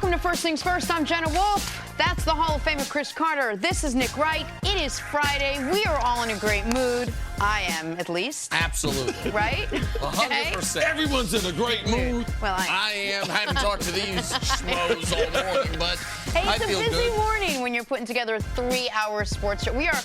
Welcome to First Things First. I'm Jenna Wolf. That's the Hall of Famer Chris Carter. This is Nick Wright. It is Friday. We are all in a great mood. I am, at least. Absolutely. Right? 100%. Everyone's in a great mood. Well, I am. Hadn't talked to these schmoes all morning, but hey, I it's feel a busy good. morning when you're putting together a 3-hour sports show. We are...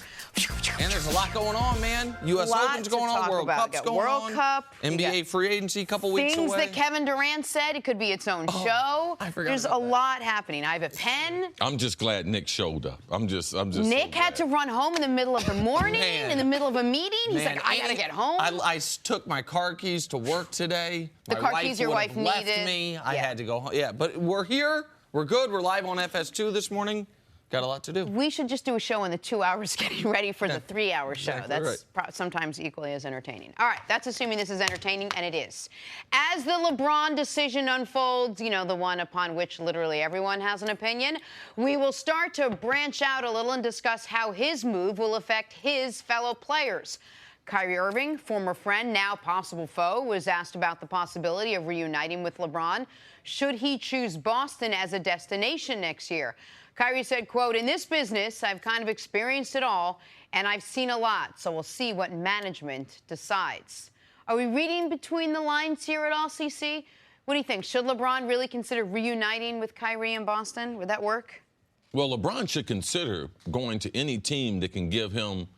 And there's a lot going on, man. U.S. Open's going on, World Cup's going on. World Cup. NBA free agency a couple weeks away. Things that Kevin Durant said. It could be its own show. I forgot There's a about that. lot happening. I have a pen. I'm just glad Nick showed up. I'm just. Nick had to run home in the middle of the morning, Man. in the middle of a meeting. He's Man, like, I gotta get home. I took my car keys to work today. The My car wife keys your would've wife left needed. me. I Yeah. had to go home. Yeah, but we're here. We're good. We're live on FS2 this morning. Got a lot to do. We should just do a show in the 2 hours getting ready for the 3-hour show. Exactly That's sometimes equally as entertaining. All right, that's assuming this is entertaining, and it is. As the LeBron decision unfolds, you know, the one upon which literally everyone has an opinion, we will start to branch out a little and discuss how his move will affect his fellow players. Kyrie Irving, former friend, now possible foe, was asked about the possibility of reuniting with LeBron should he choose Boston as a destination next year. Kyrie said, quote, "In this business, I've kind of experienced it all, and I've seen a lot, so we'll see what management decides." Are we reading between the lines here at all, CC? What do you think? Should LeBron really consider reuniting with Kyrie in Boston? Would that work? Well, LeBron should consider going to any team that can give him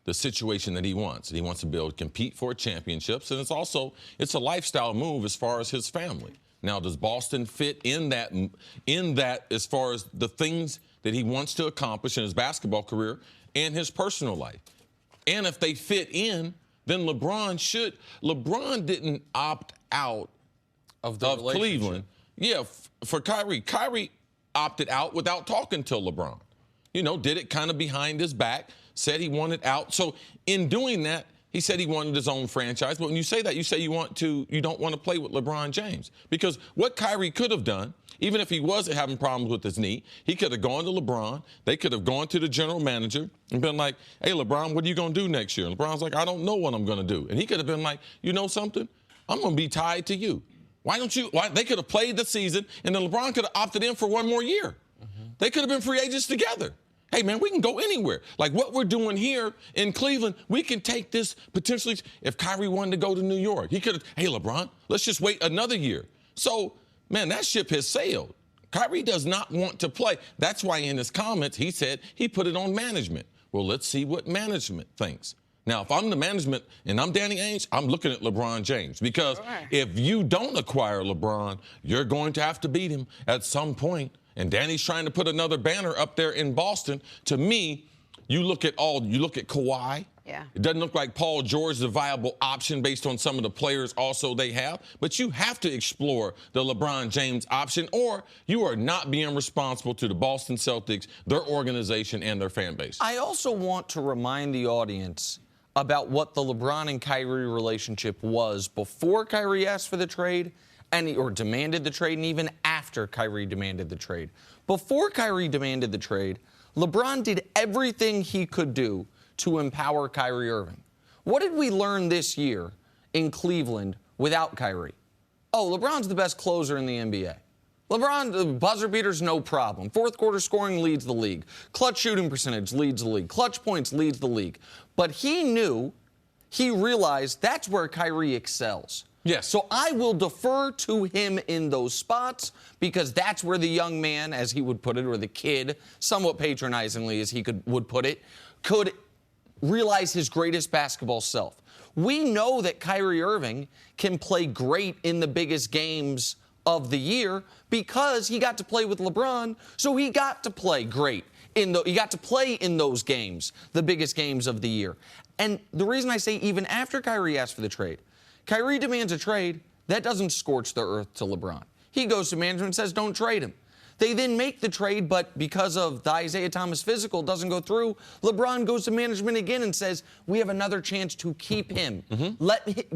the situation that he wants. He wants to be able to compete for championships, and it's a lifestyle move as far as his family. Now, does Boston fit in that as far as the things that he wants to accomplish in his basketball career and his personal life? And if they fit in, then LeBron should. LeBron didn't opt out Of Cleveland. Yeah, for Kyrie. Kyrie opted out without talking to LeBron. You know, did it kind of behind his back, said he wanted out. So in doing that, he said he wanted his own franchise. But when you say that, you say you don't want to play with LeBron James. Because what Kyrie could have done, even if he wasn't having problems with his knee, he could have gone to LeBron. They could have gone to the general manager and been like, "Hey, LeBron, what are you going to do next year?" And LeBron's like, "I don't know what I'm going to do." And he could have been like, "You know something? I'm going to be tied to you. Why don't you?" They could have played the season, and then LeBron could have opted in for one more year. They could have been free agents together. Hey, man, we can go anywhere. Like what we're doing here in Cleveland, we can take this potentially. If Kyrie wanted to go to New York, he could have, "Hey, LeBron, let's just wait another year." So, man, that ship has sailed. Kyrie does not want to play. That's why in his comments, he said he put it on management. Well, let's see what management thinks. Now, if I'm the management and I'm Danny Ainge, I'm looking at LeBron James because if you don't acquire LeBron, you're going to have to beat him at some point. And Danny's trying to put another banner up there in Boston. To me, you look at Kawhi. Yeah. It doesn't look like Paul George is a viable option based on some of the players also they have. But you have to explore the LeBron James option, or you are not being responsible to the Boston Celtics, their organization, and their fan base. I also want to remind the audience about what the LeBron and Kyrie relationship was before Kyrie asked for the trade or demanded the trade, and even after Kyrie demanded the trade. Before Kyrie demanded the trade, LeBron did everything he could do to empower Kyrie Irving. What did we learn this year in Cleveland without Kyrie? Oh, LeBron's the best closer in the NBA. LeBron, the buzzer beaters, no problem. Fourth quarter scoring leads the league. Clutch shooting percentage leads the league. Clutch points leads the league. But he realized that's where Kyrie excels. Yes. So I will defer to him in those spots because that's where the young man, as he would put it, or the kid, somewhat patronizingly as he would put it, could realize his greatest basketball self. We know that Kyrie Irving can play great in the biggest games of the year because he got to play with LeBron, so he got to play great. He got to play in those games, the biggest games of the year. And the reason I say even after Kyrie asked for the trade, Kyrie demands a trade, that doesn't scorch the earth to LeBron. He goes to management and says, don't trade him. They then make the trade, but because of the Isaiah Thomas physical doesn't go through, LeBron goes to management again and says, we have another chance to keep him.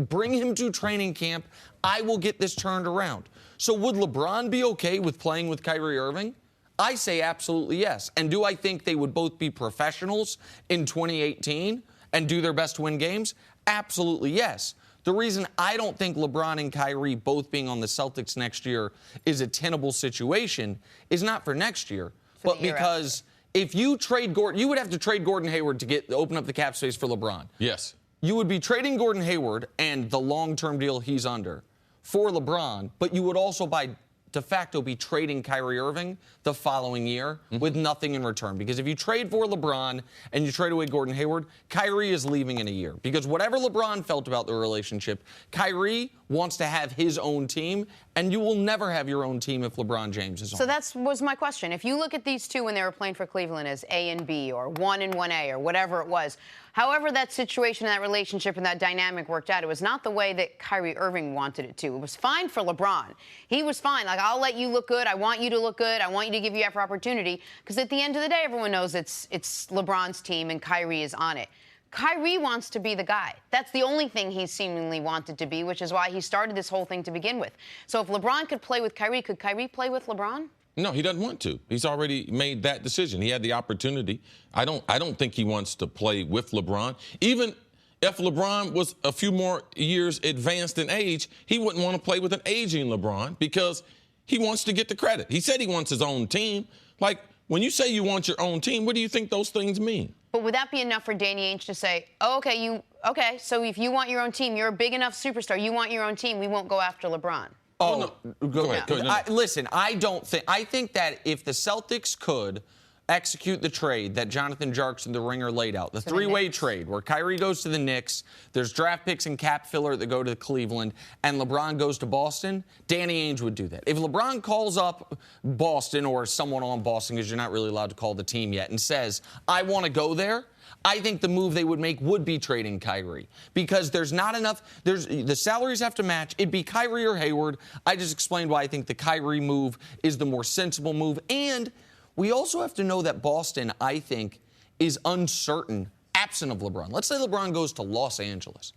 Bring him to training camp. I will get this turned around. So would LeBron be okay with playing with Kyrie Irving? I say absolutely yes. And do I think they would both be professionals in 2018 and do their best to win games? Absolutely yes. The reason I don't think LeBron and Kyrie both being on the Celtics next year is a tenable situation is not for next year, but because if you trade Gordon, you would have to trade Gordon Hayward to open up the cap space for LeBron. Yes. You would be trading Gordon Hayward and the long-term deal he's under for LeBron, but you would also by de facto be trading Kyrie Irving the following year with nothing in return. Because if you trade for LeBron and you trade away Gordon Hayward, Kyrie is leaving in a year. Because whatever LeBron felt about the relationship, Kyrie wants to have his own team, and you will never have your own team if LeBron James is on. So that was my question. If you look at these two when they were playing for Cleveland as A and B or 1 and 1A or whatever it was, however that situation, that relationship, and that dynamic worked out, it was not the way that Kyrie Irving wanted it to. It was fine for LeBron. He was fine. Like, I'll let you look good. I want you to look good. I want you to give you every opportunity. Because at the end of the day, everyone knows it's LeBron's team and Kyrie is on it. Kyrie wants to be the guy. That's the only thing he seemingly wanted to be, which is why he started this whole thing to begin with. So if LeBron could play with Kyrie, could Kyrie play with LeBron? No, he doesn't want to. He's already made that decision. He had the opportunity. I don't think he wants to play with LeBron. Even if LeBron was a few more years advanced in age, he wouldn't want to play with an aging LeBron because he wants to get the credit. He said he wants his own team. Like, when you say you want your own team, what do you think those things mean? But would that be enough for Danny Ainge to say, oh, okay, so if you want your own team, you're a big enough superstar, you want your own team, we won't go after LeBron? Oh, no. Go ahead. No. Listen, I think that if the Celtics could execute the trade that Jonathan Jarks and the Ringer laid out, the three-way trade where Kyrie goes to the Knicks, there's draft picks and cap filler that go to Cleveland, and LeBron goes to Boston, Danny Ainge would do that. If LeBron calls up Boston or someone on Boston, because you're not really allowed to call the team yet, and says, I want to go there, I think the move they would make would be trading Kyrie because there's not enough. The salaries have to match. It'd be Kyrie or Hayward. I just explained why I think the Kyrie move is the more sensible move. And we also have to know that Boston, I think, is uncertain, absent of LeBron. Let's say LeBron goes to Los Angeles.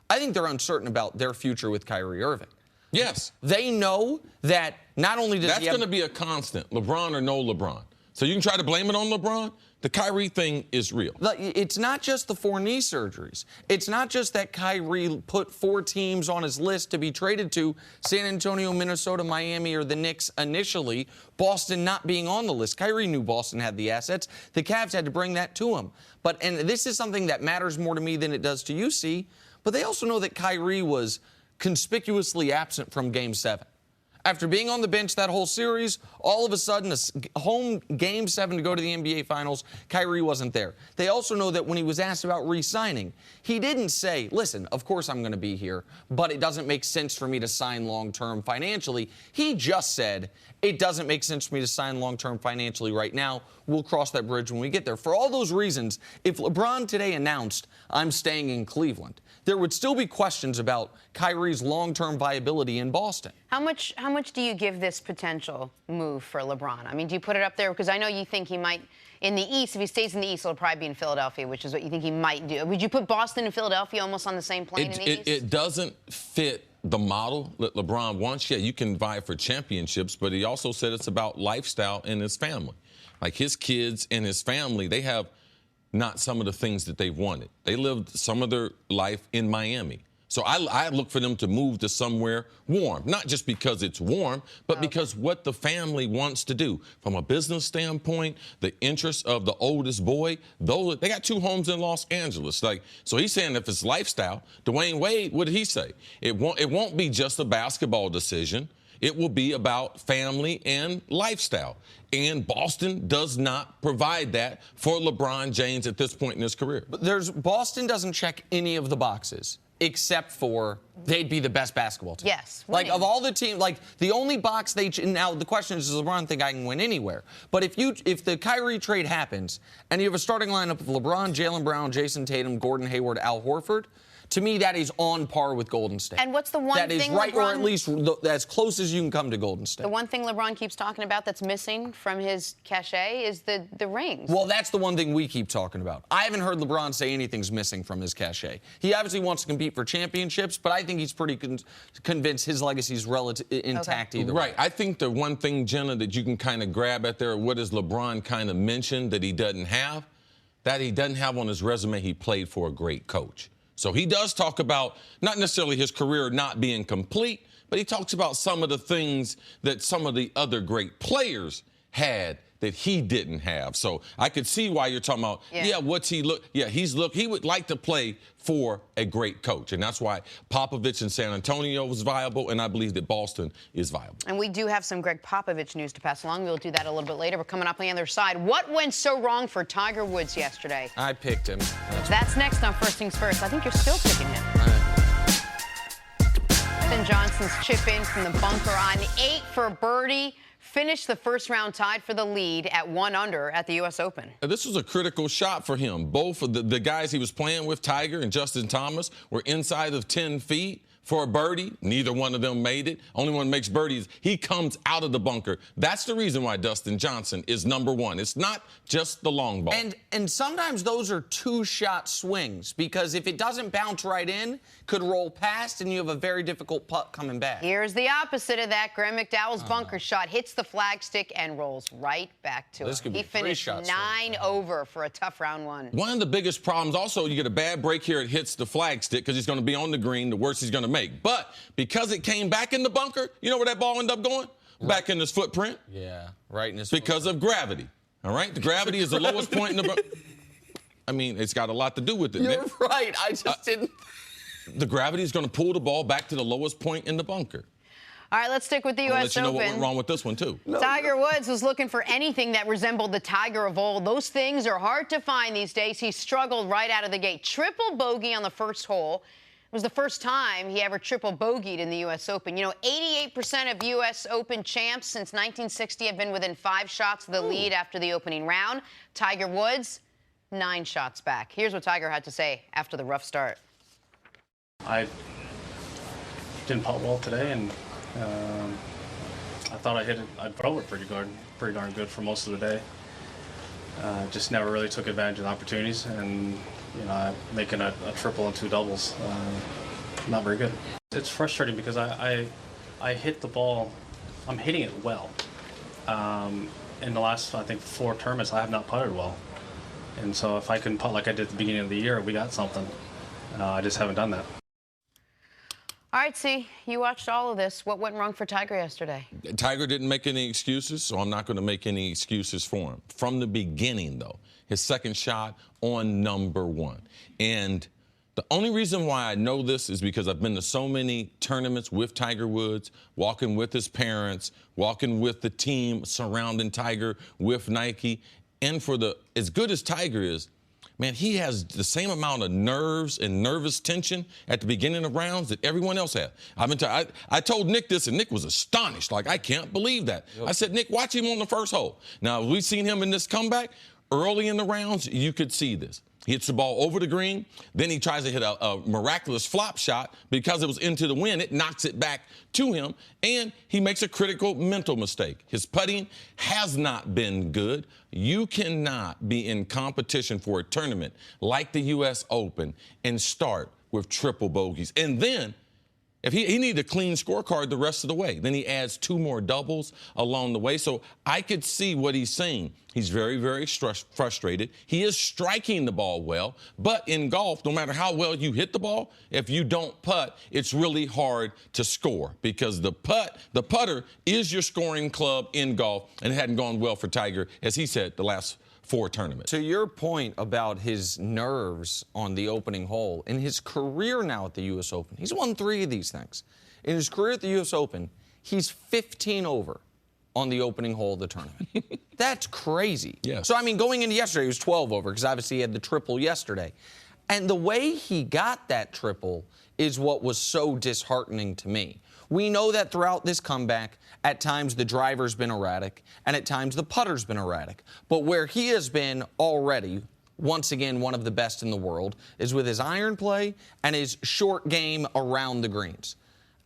I think they're uncertain about their future with Kyrie Irving. Yes. They know that not only does That's going to be a constant, LeBron or no LeBron. So you can try to blame it on LeBron. The Kyrie thing is real. It's not just the 4 knee surgeries. It's not just that Kyrie put 4 teams on his list to be traded to, San Antonio, Minnesota, Miami, or the Knicks initially, Boston not being on the list. Kyrie knew Boston had the assets. The Cavs had to bring that to him. And this is something that matters more to me than it does to you, C. But they also know that Kyrie was conspicuously absent from Game 7. After being on the bench that whole series, all of a sudden, a home Game 7 to go to the NBA Finals, Kyrie wasn't there. They also know that when he was asked about re-signing, he didn't say, listen, of course I'm going to be here, but it doesn't make sense for me to sign long-term financially. He just said, it doesn't make sense for me to sign long-term financially right now. We'll cross that bridge when we get there. For all those reasons, if LeBron today announced, I'm staying in Cleveland, there would still be questions about Kyrie's long-term viability in Boston. How much do you give this potential move for LeBron? I mean, do you put it up there? Because I know you think he might, in the East, if he stays in the East, it'll probably be in Philadelphia, which is what you think he might do. Would you put Boston and Philadelphia almost on the same plane in the East? It doesn't fit the model that LeBron wants. Yeah, you can vie for championships, but he also said it's about lifestyle and his family. Like his kids and his family, they have not some of the things that they've wanted. They lived some of their life in Miami. So I look for them to move to somewhere warm, not just because it's warm, but because what the family wants to do. From a business standpoint, the interests of the oldest boy, they got 2 homes in Los Angeles. So he's saying if it's lifestyle, Dwayne Wade, what did he say? It won't be just a basketball decision. It will be about family and lifestyle. And Boston does not provide that for LeBron James at this point in his career. But Boston doesn't check any of the boxes, except for they'd be the best basketball team. Yes. Like, of all the teams, like, the only box now the question is, does LeBron think I can win anywhere? But if the Kyrie trade happens, and you have a starting lineup of LeBron, Jaylen Brown, Jason Tatum, Gordon Hayward, Al Horford, to me, that is on par with Golden State. And what's the one thing that is right, or at least as close as you can come to Golden State. The one thing LeBron keeps talking about that's missing from his cachet is the rings. Well, that's the one thing we keep talking about. I haven't heard LeBron say anything's missing from his cachet. He obviously wants to compete for championships, but I think he's pretty convinced his legacy is intact either way. Right. I think the one thing, Jenna, that you can kind of grab at there, what does LeBron kind of mention that he doesn't have? That he doesn't have on his resume, he played for a great coach. So he does talk about not necessarily his career not being complete, but he talks about some of the things that some of the other great players had that he didn't have. So I could see why you're talking about, what's he look? Yeah, he would like to play for a great coach. And that's why Popovich in San Antonio was viable, and I believe that Boston is viable. And we do have some Greg Popovich news to pass along. We'll do that a little bit later. We're coming up on the other side. What went so wrong for Tiger Woods yesterday? I picked him. That's next on First Things First. I think you're still picking him. Dustin Johnson's chip in from the bunker on 8 for birdie. Finished the first round tied for the lead at 1 under at the U.S. Open. This was a critical shot for him. Both of the guys he was playing with, Tiger and Justin Thomas, were inside of 10 feet for a birdie. Neither one of them made it. Only one makes birdies. He comes out of the bunker. That's the reason why Dustin Johnson is number one. It's not just the long ball. And sometimes those are two-shot swings, because if it doesn't bounce right in, could roll past, and you have a very difficult putt coming back. Here's the opposite of that. Graham McDowell's bunker shot hits the flagstick and rolls right back to it. He finished 9 over for a tough round 1. One of the biggest problems, also, you get a bad break here, it hits the flagstick because he's going to be on the green, the worst he's going to make. But because it came back in the bunker, you know where that ball ended up going? Right. Back in his footprint. Yeah, right in his Because of gravity. All right? The gravity is the lowest point in the bunker. I mean, it's got a lot to do with it. You're right. I just didn't. The gravity is going to pull the ball back to the lowest point in the bunker. All right, let's stick with the U.S. Open. Let you know what went wrong with this one, too. Tiger Woods was looking for anything that resembled the Tiger of old. Those things are hard to find these days. He struggled right out of the gate. Triple bogey on the first hole. It was the first time he ever triple bogeyed in the U.S. Open. You know, 88% of U.S. Open champs since 1960 have been within 5 shots of the lead after the opening round. Tiger Woods, 9 shots back. Here's what Tiger had to say after the rough start. I didn't putt well today, and I thought I'd throw it pretty darn good for most of the day. Just never really took advantage of the opportunities, and making a triple and 2 doubles, not very good. It's frustrating because I hit the ball, I'm hitting it well. In the last, I think, 4 tournaments, I have not putted well. And so if I can putt like I did at the beginning of the year, we got something. I just haven't done that. All right, see, you watched all of this. What went wrong for Tiger yesterday? Tiger didn't make any excuses, so I'm not going to make any excuses for him. From the beginning, though, his second shot on number 1. And the only reason why I know this is because I've been to so many tournaments with Tiger Woods, walking with his parents, walking with the team surrounding Tiger with Nike. And as good as Tiger is, man, he has the same amount of nerves and nervous tension at the beginning of rounds that everyone else has. I told Nick this, and Nick was astonished. Like, I can't believe that. Yep. I said, Nick, watch him on the first hole. Now, we've seen him in this comeback. Early in the rounds, you could see this. He hits the ball over the green. Then he tries to hit a miraculous flop shot. Because it was into the wind, it knocks it back to him. And he makes a critical mental mistake. His putting has not been good. You cannot be in competition for a tournament like the U.S. Open and start with triple bogeys. And then, if he needed a clean scorecard the rest of the way. Then he adds 2 more doubles along the way. So I could see what he's saying. He's very, very frustrated. He is striking the ball well. But in golf, no matter how well you hit the ball, if you don't putt, it's really hard to score. Because the putter is your scoring club in golf. And it hadn't gone well for Tiger, as he said, the last 4 tournaments. To your point about his nerves on the opening hole, in his career now at the U.S. Open, he's won 3 of these things. In his career at the U.S. Open, he's 15 over on the opening hole of the tournament. That's crazy. Yes. So, I mean, going into yesterday, he was 12 over because obviously he had the triple yesterday. And the way he got that triple is what was so disheartening to me. We know that throughout this comeback, at times the driver's been erratic, and at times the putter's been erratic. But where he has been already, once again, one of the best in the world, is with his iron play and his short game around the greens.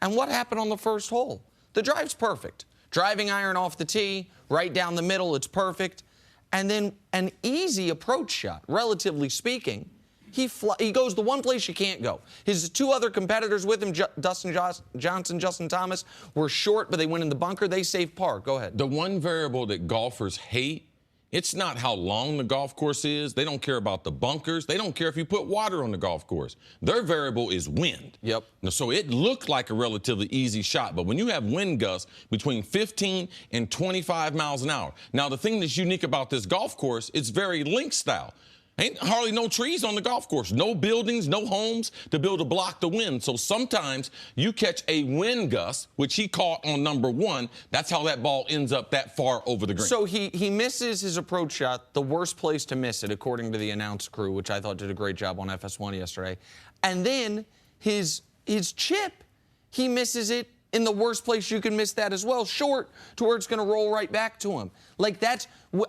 And what happened on the first hole? The drive's perfect. Driving iron off the tee, right down the middle, it's perfect. And then an easy approach shot, relatively speaking. He goes the one place you can't go. His 2 other competitors with him, Dustin Johnson, Justin Thomas, were short, but they went in the bunker. They saved par. Go ahead. The one variable that golfers hate It's not how long the golf course is. They don't care about the bunkers. They don't care if you put water on the golf course. Their variable is wind. Yep. So it looked like a relatively easy shot, but when you have wind gusts between 15 and 25 miles an hour. Now, the thing that's unique about this golf course, it's very link style. Ain't hardly no trees on the golf course, no buildings, no homes to be able to block the wind. So sometimes you catch a wind gust, which he caught on number 1. That's how that ball ends up that far over the green. So he misses his approach shot, the worst place to miss it, according to the announce crew, which I thought did a great job on FS1 yesterday. And then his chip, he misses it in the worst place you can miss that as well, short to where it's going to roll right back to him. Like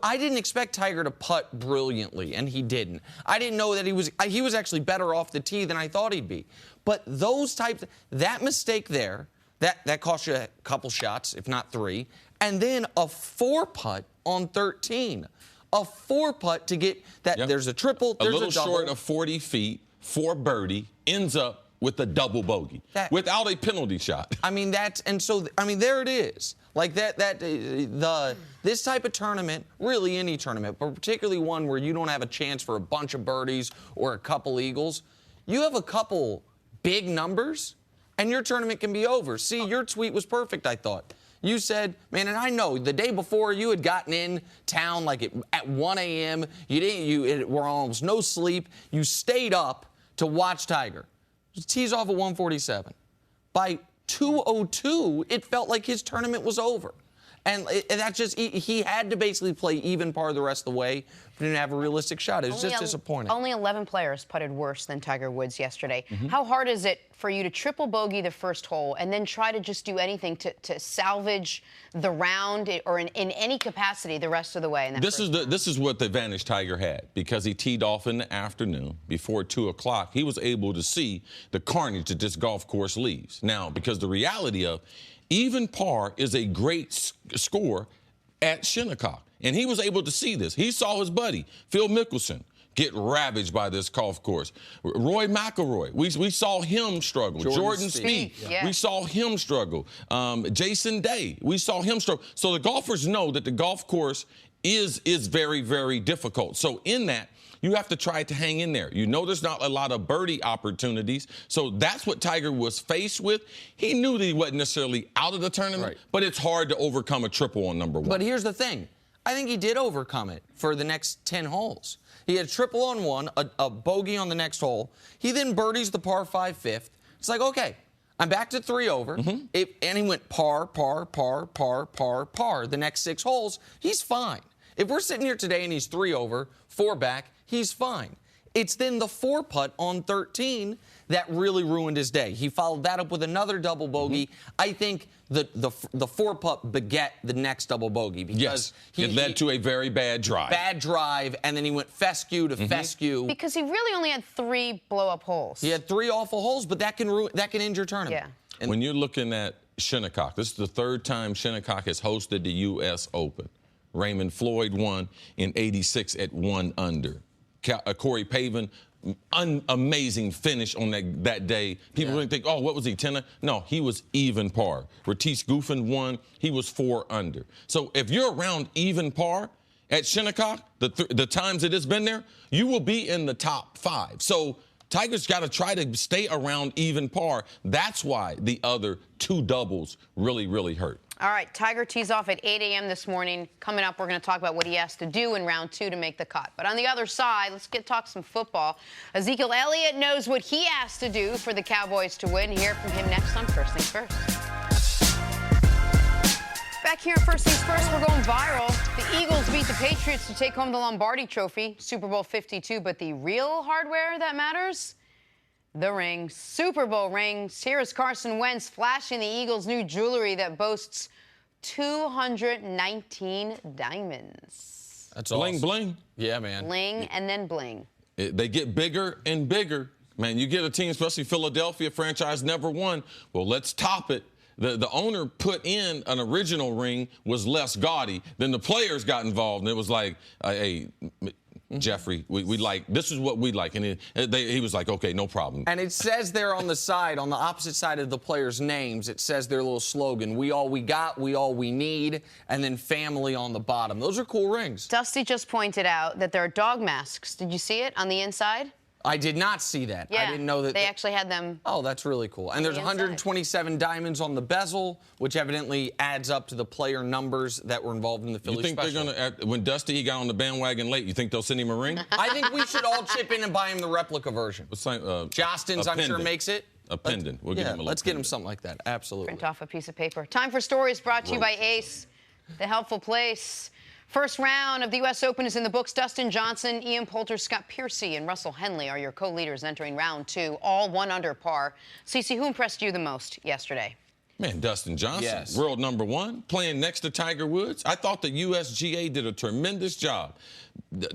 I didn't expect Tiger to putt brilliantly, and he didn't. I didn't know that he was actually better off the tee than I thought he'd be. But those types, that mistake there, that cost you a couple shots, if not 3, and then a 4-putt on 13. A 4-putt to get that. Yep. There's a triple, there's a double. A little short of 40 feet for birdie, ends up with a double bogey without a penalty shot. I mean, there it is. Like this type of tournament, really any tournament, but particularly one where you don't have a chance for a bunch of birdies or a couple eagles, you have a couple big numbers, and your tournament can be over. See, your tweet was perfect, I thought. You said, man, and I know the day before you had gotten in town like at 1 a.m. You were almost no sleep. You stayed up to watch Tiger. Tees off at 147. By 2:02, it felt like his tournament was over. And that's just, he had to basically play even par the rest of the way, but didn't have a realistic shot. It was just disappointing. Only 11 players putted worse than Tiger Woods yesterday. How hard is it for you to triple bogey the first hole and then try to just do anything to salvage the round or in any capacity the rest of the way? This is what the advantage Tiger had, because he teed off in the afternoon before 2 o'clock. He was able to see the carnage that this golf course leaves. Now, because the reality of even par is a great score at Shinnecock. And he was able to see this. He saw his buddy, Phil Mickelson, get ravaged by this golf course. Roy McIlroy, we saw him struggle. Jordan Spieth, yeah. We saw him struggle. Jason Day, we saw him struggle. So the golfers know that the golf course is very, very difficult. So in that, you have to try to hang in there. You know there's not a lot of birdie opportunities. So that's what Tiger was faced with. He knew that he wasn't necessarily out of the tournament, but it's hard to overcome a triple on number 1. But here's the thing. I think he did overcome it for the next 10 holes. He had a triple on 1, a bogey on the next hole. He then birdies the par 5 fifth. It's like, okay, I'm back to 3 over. And he went par, par, par, par, par, par the next 6 holes. He's fine. If we're sitting here today and he's 3 over, 4 back, he's fine. It's then the 4-putt on 13 that really ruined his day. He followed that up with another double bogey. I think the 4-putt beget the next double bogey because it led to a very bad drive. Bad drive, and then he went fescue to fescue. Because he really only had 3 blow-up holes. He had 3 awful holes, but that can end your tournament. Yeah. And when you're looking at Shinnecock, this is the 3rd time Shinnecock has hosted the U.S. Open. Raymond Floyd won in '86 at 1 under. Corey Pavin, amazing finish on that day. People really think, oh, what was he, 10? No, he was even par. Retice Guffin won. He was 4 under. So if you're around even par at Shinnecock, the times it has been there, you will be in the top 5. So Tiger's got to try to stay around even par. That's why the other 2 doubles really, really hurt. All right, Tiger tees off at 8 a.m. this morning. Coming up, we're going to talk about what he has to do in round 2 to make the cut. But on the other side, let's talk some football. Zeke Elliot knows what he has to do for the Cowboys to win. Hear from him next on First Things First. Back here at First Things First, we're going viral. The Eagles beat the Patriots to take home the Lombardi Trophy, Super Bowl 52. But the real hardware that matters? The ring. Super Bowl rings. Here is Carson Wentz flashing the Eagles' new jewelry that boasts 219 diamonds. That's bling, awesome. Bling. Yeah, man. Bling and then bling. They get bigger and bigger. Man, you get a team, especially Philadelphia franchise, never won. Well, let's top it. The owner put in an original ring was less gaudy. Then the players got involved, and it was like, hey, Jeffrey, we like, this is what we like. And he was like, okay, no problem. And it says there on the side, on the opposite side of the players' names, it says their little slogan, we all we got, we all we need, and then family on the bottom. Those are cool rings. Dusty just pointed out that there are dog masks. Did you see it on the inside? I did not see that. Yeah, I didn't know that. They actually had them. Oh, that's really cool. And there's 127 diamonds on the bezel, which evidently adds up to the player numbers that were involved in the Philly You think special. they're going to, when Dusty he got on the bandwagon late, you think they'll send him a ring? I think we should all chip in and buy him the replica version. Jostens, I'm sure, makes it. A pendant. We'll get him a little let's get him something like that. Absolutely. Print off a piece of paper. Time for stories brought to you by Ace, the helpful place. First round of the U.S. Open is in the books. Dustin Johnson, Ian Poulter, Scott Piercy, and Russell Henley are your co-leaders entering round 2, all 1 under par. Cece, who impressed you the most yesterday? Man, Dustin Johnson, Yes. world number 1, playing next to Tiger Woods. I thought the USGA did a tremendous job.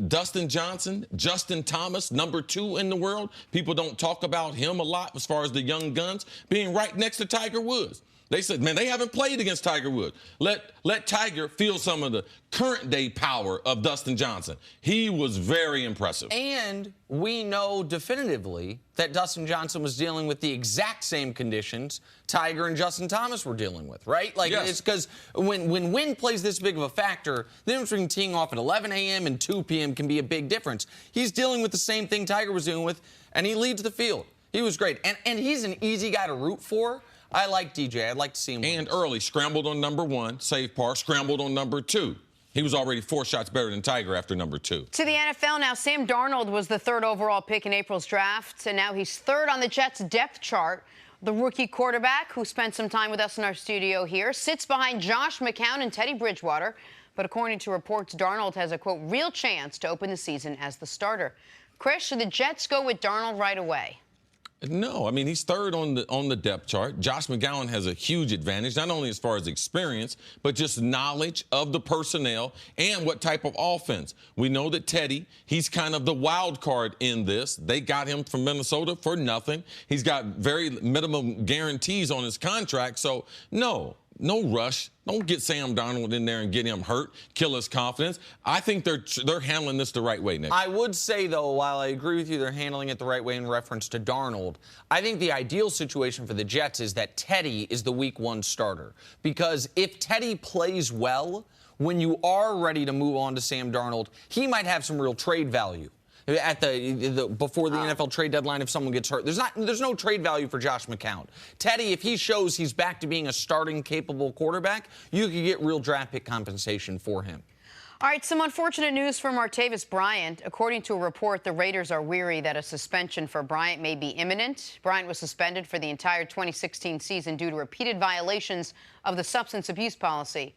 Dustin Johnson, Justin Thomas, number 2 in the world. People don't talk about him a lot as far as the young guns, being right next to Tiger Woods. They said, man, they haven't played against Tiger Woods. Let Tiger feel some of the current day power of Dustin Johnson. He was very impressive. And we know definitively that Dustin Johnson was dealing with the exact same conditions Tiger and Justin Thomas were dealing with, right? Like, yes. It's because when wind plays this big of a factor, the difference between teeing off at 11 a.m. and 2 p.m. can be a big difference. He's dealing with the same thing Tiger was dealing with, and he leads the field. He was great. And he's an easy guy to root for. I like DJ. I'd like to see him win. And early, scrambled on number 1, save par, scrambled on number 2. He was already 4 shots better than Tiger after number 2. To the NFL now. Sam Darnold was the 3rd overall pick in April's draft, and now he's 3rd on the Jets' depth chart. The rookie quarterback, who spent some time with us in our studio here, sits behind Josh McCown and Teddy Bridgewater. But according to reports, Darnold has a, quote, real chance to open the season as the starter. Chris, should the Jets go with Darnold right away? No, I mean, he's 3rd on the depth chart. Josh McGowan has a huge advantage, not only as far as experience, but just knowledge of the personnel and what type of offense. We know that Teddy, he's kind of the wild card in this. They got him from Minnesota for nothing. He's got very minimum guarantees on his contract, so no rush. Don't get Sam Darnold in there and get him hurt, kill his confidence. I think they're handling this the right way, Nick. I would say, though, while I agree with you, they're handling it the right way in reference to Darnold, I think the ideal situation for the Jets is that Teddy is the week 1 starter. Because if Teddy plays well, when you are ready to move on to Sam Darnold, he might have some real trade value. At before the NFL trade deadline, if someone gets hurt, there's no trade value for Josh McCown. Teddy, if he shows he's back to being a starting capable quarterback, you could get real draft pick compensation for him. All right, some unfortunate news for Martavis Bryant. According to a report, the Raiders are weary that a suspension for Bryant may be imminent. Bryant was suspended for the entire 2016 season due to repeated violations of the substance abuse policy.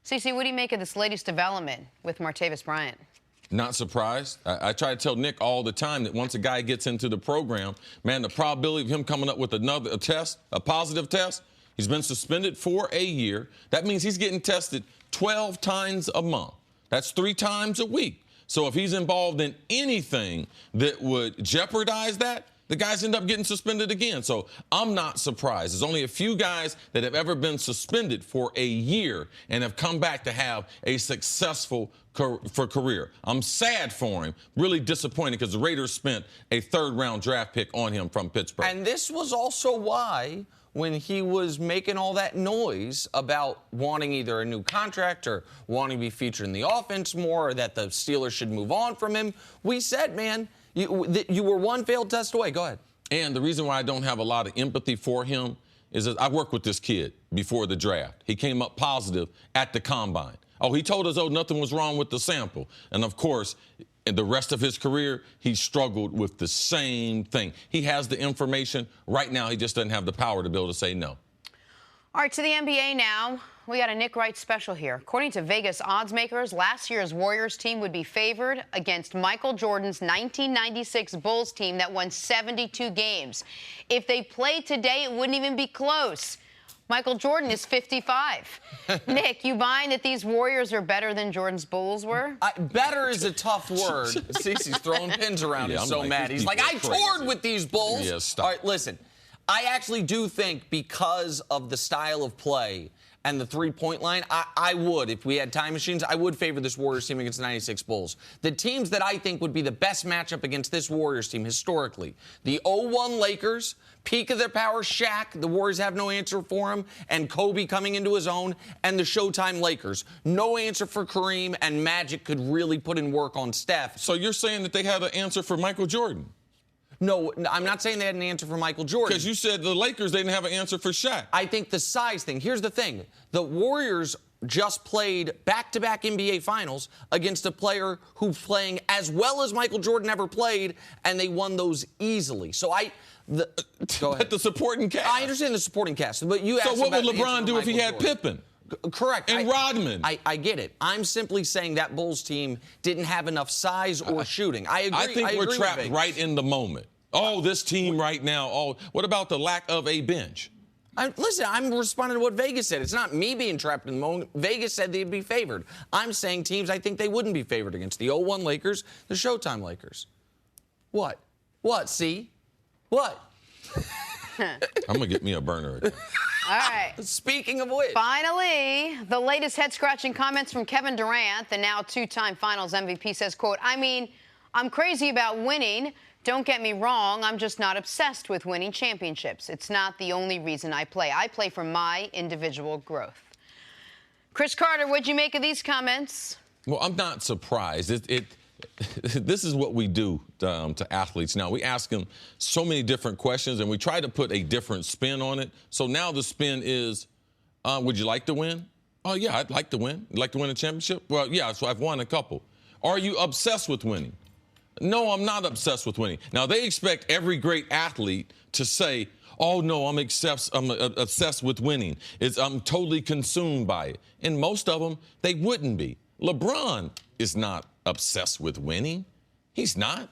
Cece, what do you make of this latest development with Martavis Bryant? Not surprised. I try to tell Nick all the time that once a guy gets into the program, man, the probability of him coming up with a positive test, he's been suspended for a year. That means he's getting tested 12 times a month. That's 3 times a week. So if he's involved in anything that would jeopardize that, the guys end up getting suspended again. So I'm not surprised. There's only a few guys that have ever been suspended for a year and have come back to have a successful career. I'm sad for him, really disappointed because the Raiders spent a 3rd-round draft pick on him from Pittsburgh. And this was also why, when he was making all that noise about wanting either a new contract or wanting to be featured in the offense more, or that the Steelers should move on from him, we said, man, you were 1 failed test away. Go ahead. And the reason why I don't have a lot of empathy for him is that I worked with this kid before the draft. He came up positive at the combine. Oh, he told us, nothing was wrong with the sample. And, of course, in the rest of his career, he struggled with the same thing. He has the information. Right now, he just doesn't have the power to be able to say no. All right, to the NBA now. We got a Nick Wright special here. According to Vegas odds makers, last year's Warriors team would be favored against Michael Jordan's 1996 Bulls team that won 72 games. If they played today, it wouldn't even be close. Michael Jordan is 55. Nick, you buying that these Warriors are better than Jordan's Bulls were? Better is a tough word. Cece's throwing pins around. Yeah, He's so like, mad. He's like, I toured with these Bulls. Yeah, stop. All right, listen. I actually do think because of the style of play and the three-point line, I would, if we had time machines, I would favor this Warriors team against the 96 Bulls. The teams that I think would be the best matchup against this Warriors team historically, the 0-1 Lakers, peak of their power, Shaq, the Warriors have no answer for him, and Kobe coming into his own, and the Showtime Lakers. No answer for Kareem, and Magic could really put in work on Steph. So you're saying that they had an answer for Michael Jordan? No, I'm not saying they had an answer for Michael Jordan. Because you said the Lakers didn't have an answer for Shaq. I think the size thing. Here's the thing. The Warriors just played back-to-back NBA Finals against a player who's playing as well as Michael Jordan ever played, and they won those easily. So go ahead. The supporting cast. I understand the supporting cast, but you asked So what about would the answer LeBron for do if he Michael had Jordan. Pippen? Correct. And Rodman. I get it. I'm simply saying that Bulls team didn't have enough size or shooting. I agree. I think we're trapped right in the moment. Oh, this team right now. Oh, what about the lack of a bench? Listen, I'm responding to what Vegas said. It's not me being trapped in the moment. Vegas said they'd be favored. I'm saying teams I think they wouldn't be favored against. The 0-1 Lakers, the Showtime Lakers. What? What, see? What? I'm going to get me a burner again. All right. Speaking of which. Finally, the latest head-scratching comments from Kevin Durant, the now two-time Finals MVP, says, quote, I mean, I'm crazy about winning. Don't get me wrong, I'm just not obsessed with winning championships. It's not the only reason I play. I play for my individual growth. Chris Carter, what'd you make of these comments? Well, I'm not surprised. This is what we do to athletes now. We ask them so many different questions, and we try to put a different spin on it. So now the spin is, would you like to win? Oh, yeah, I'd like to win. You'd like to win a championship? Well, yeah, so I've won a couple. Are you obsessed with winning? No, I'm not obsessed with winning. Now, they expect every great athlete to say, oh, no, I'm obsessed with winning. I'm totally consumed by it. And most of them, they wouldn't be. LeBron is not obsessed with winning. He's not.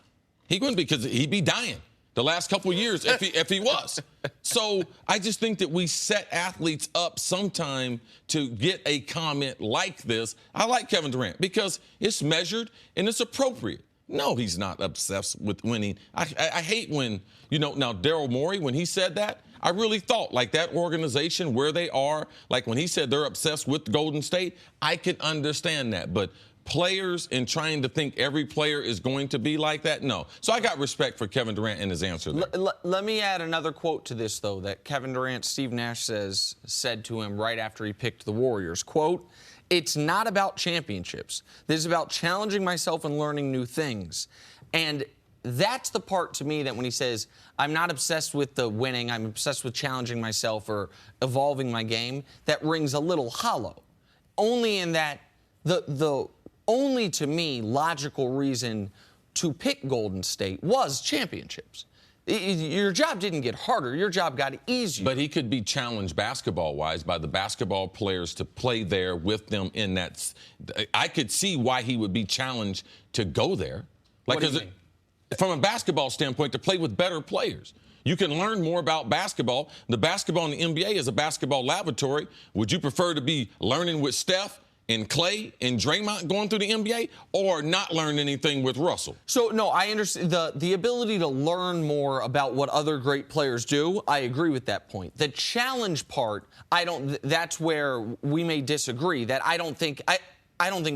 He wouldn't be, because he'd be dying the last couple of years if he was. So I just think that we set athletes up sometime to get a comment like this. I like Kevin Durant because it's measured and it's appropriate. No, he's not obsessed with winning. I hate when, now Daryl Morey, when he said that, I really thought like that organization where they are, like when he said they're obsessed with Golden State, I could understand that. But players and trying to think every player is going to be like that, no. So I got respect for Kevin Durant and his answer there. Let me add another quote to this, though, that Kevin Durant, Steve Nash said to him right after he picked the Warriors. Quote, it's not about championships. This is about challenging myself and learning new things. And that's the part to me that when he says, I'm not obsessed with the winning, I'm obsessed with challenging myself or evolving my game, that rings a little hollow. Only in that the only, to me, logical reason to pick Golden State was championships. Your job didn't get harder. Your job got easier. But he could be challenged basketball-wise by the basketball players to play there with them in that. I could see why he would be challenged to go there. Like, what do you mean? From a basketball standpoint, to play with better players. You can learn more about basketball. The basketball in the NBA is a basketball laboratory. Would you prefer to be learning with Steph and Clay and Draymond going through the NBA, or not learn anything with Russell? So, no, I understand the ability to learn more about what other great players do. I agree with that point. The challenge part, that's where we may disagree. That I don't think